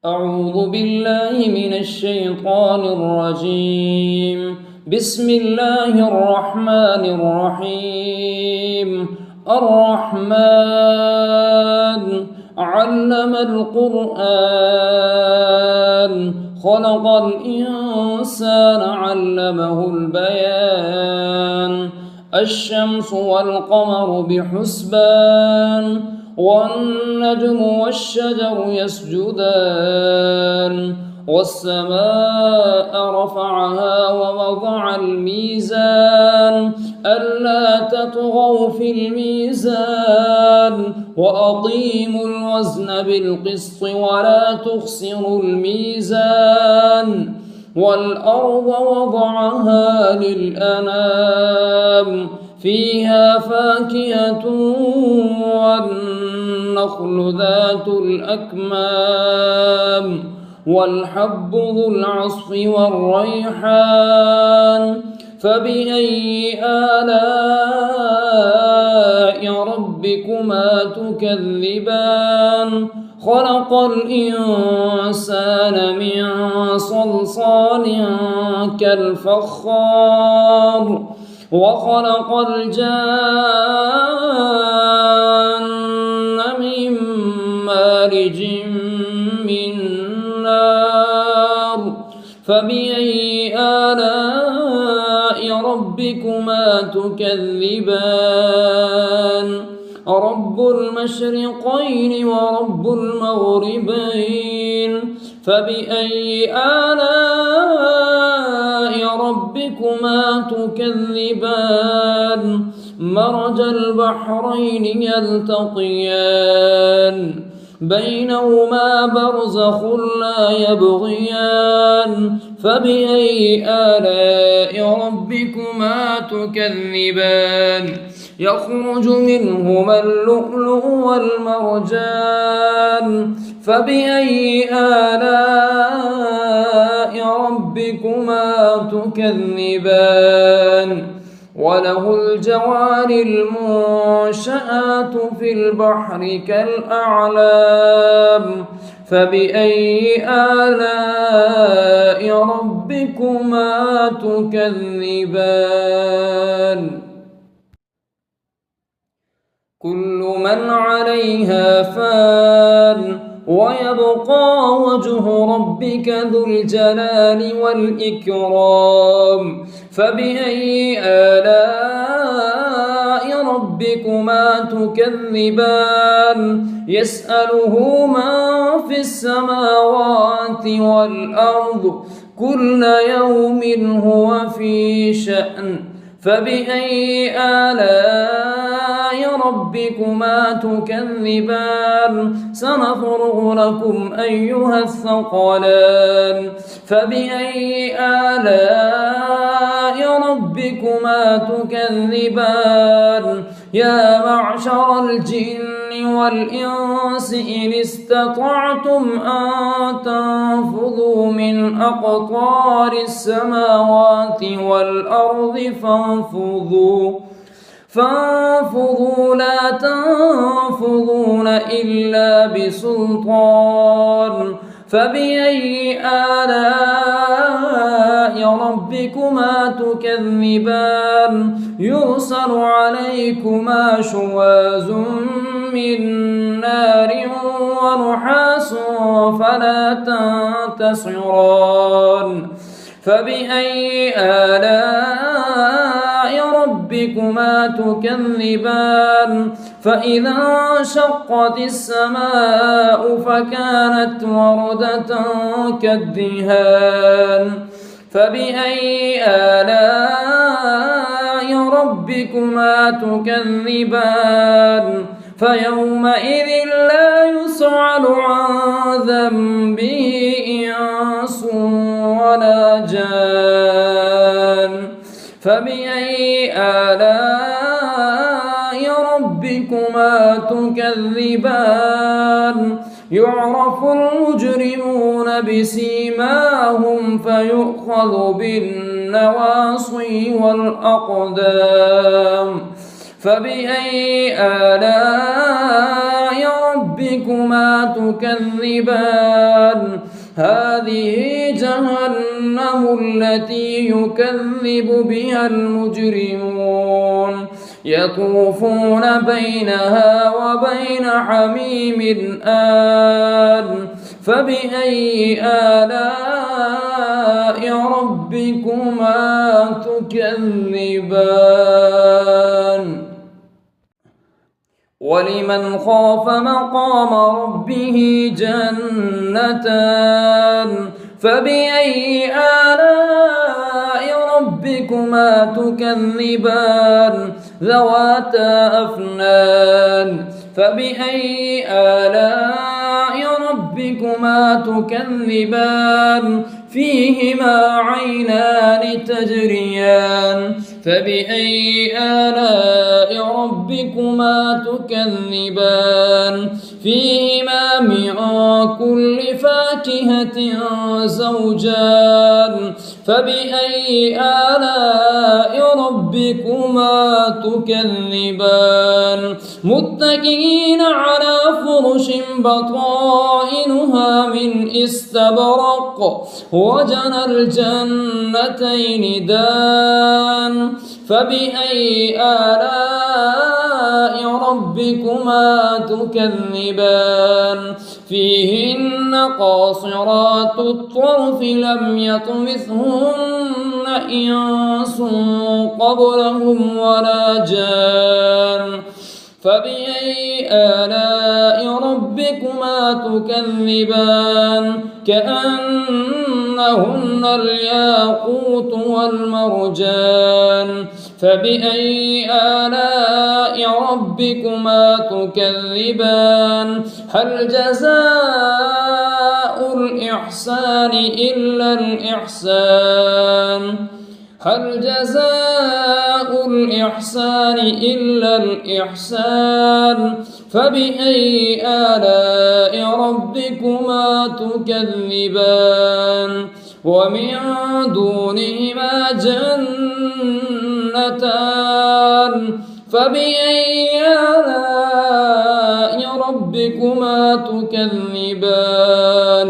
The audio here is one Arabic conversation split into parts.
أعوذ بالله من الشيطان الرجيم. بسم الله الرحمن الرحيم. الرحمن علم القرآن خلق الإنسان علمه البيان. الشمس والقمر بحسبان والنجم والشجر يسجدان والسماء رفعها ووضع الميزان ألا تطغوا في الميزان وأقيموا الوزن بالقسط ولا تخسروا الميزان والأرض وضعها للأنام فيها فاكهة والنخل ذات الأكمام والحب ذو العصف والريحان. فبأي آلاء ربكما تكذبان؟ خلق الإنسان من صلصال كالفخار وخلق الجان من مارج من نار. فبأي آلاء ربكما تكذبان؟ رب المشرقين ورب المغربين. فبأي آلاء ربكما تكذبان؟ مرج البحرين يلتقيان بينهما برزخ لا يبغيان. فبأي آلاء ربكما تكذبان؟ يخرج منهما اللؤلؤ والمرجان. فبأي آلاء ربكما تكذبان؟ وله الجوار المنشآت في البحر كالأعلام. فبأي آلاء ربكما تكذبان؟ كل من عليها فان ويبقى وجه ربك ذو الجلال والإكرام. فبأي آلاء ربكما تكذبان؟ يسأله من في السماوات والأرض كل يوم هو في شأن. فبأي آلاء ربكما تكذبان؟ سنفرغ لكم أيها الثقلان. فبأي آلاء ربكما تكذبان؟ يا معشر الجن والإنس إن استطعتم أن تنفذوا من أقطار السماوات والأرض فانفذوا لا تنفذون إلا بسلطان. فبأي آلاء ربكما تكذبان؟ يرسل عليكما شواظ من نار ونحاس فلا تنتصران. فبأي آلاء ربكما تكذبان؟ فإذا انشقت السماء فكانت وردة كالدهان. فبأي آلاء ربكما تكذبان؟ فيومئذ لا يسأل عن ذنبه إنس ولا جان. فبأي آلاء ربكما تكذبان؟ يعرف المجرمون بسيماهم فيؤخذ بالنواصي والأقدام. فبأي آلاء ربكما تكذبان هذه جهنم التي يكذب بها المجرمون يطوفون بينها وبين حميم آن فبأي آلاء ربكما تكذبان ولمن خاف مقام ربه جنتان فبأي آلاء ربكما تكذبان ذواتا أفنان فبأي آلاء ربكما تكذبان فيهما عينان تجريان فبأي آلاء ربكما تكذبان فيهما من كل فاكهة زوجان فبأي آلاء ربكما تكذبان متكئين على فرش بطائنها من استبرق وجنى الجنتين دان فبأي آلاء ربكما تكذبان فيهن قاصرات الطرف لم يطمثهن إنس قبلهم ولا جان فبأي آلاء ربكما تكذبان كأنهن الياقوت والمرجان فبأي آلاء ربكما تكذبان هل جزاء الإحسان إلا الإحسان هل جزاء الإحسان إلا الإحسان فبأي آلاء ربكما تكذبان ومن دونهما جنتان فبأي آلاء ربكما تكذبان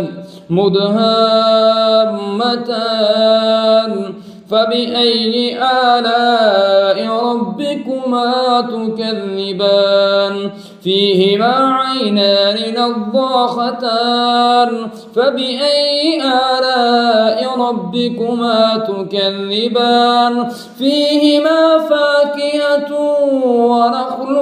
مدهامتان فبأي آلاء ربكما تكذبان فيهما عينان نضاختان فبأي آلاء ربكما تكذبان فيهما فاكهة ونخل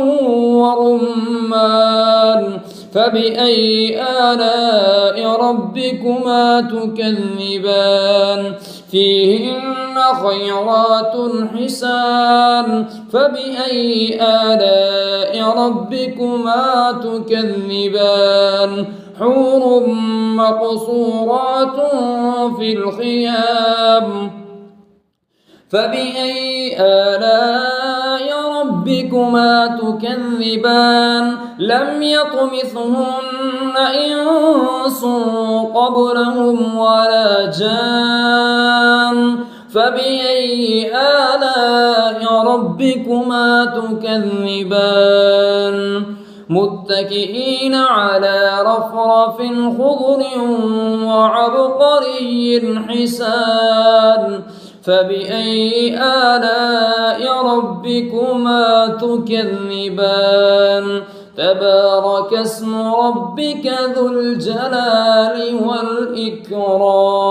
ورمان فبأي آلاء ربكما تكذبان فيهن خيرات حسان فبأي آلاء ربكما تكذبان حور مقصورات في الخيام فبأي آلاء ربكما تكذبان لم يطمثهن إنس قبلهم ولا جان فبأي آلاء ربكما تكذبان متكئين على رفرف خضر وعبقري حسان فبأي آلاء ربكما تكذبان تبارك اسم ربك ذو الجلال والإكرام.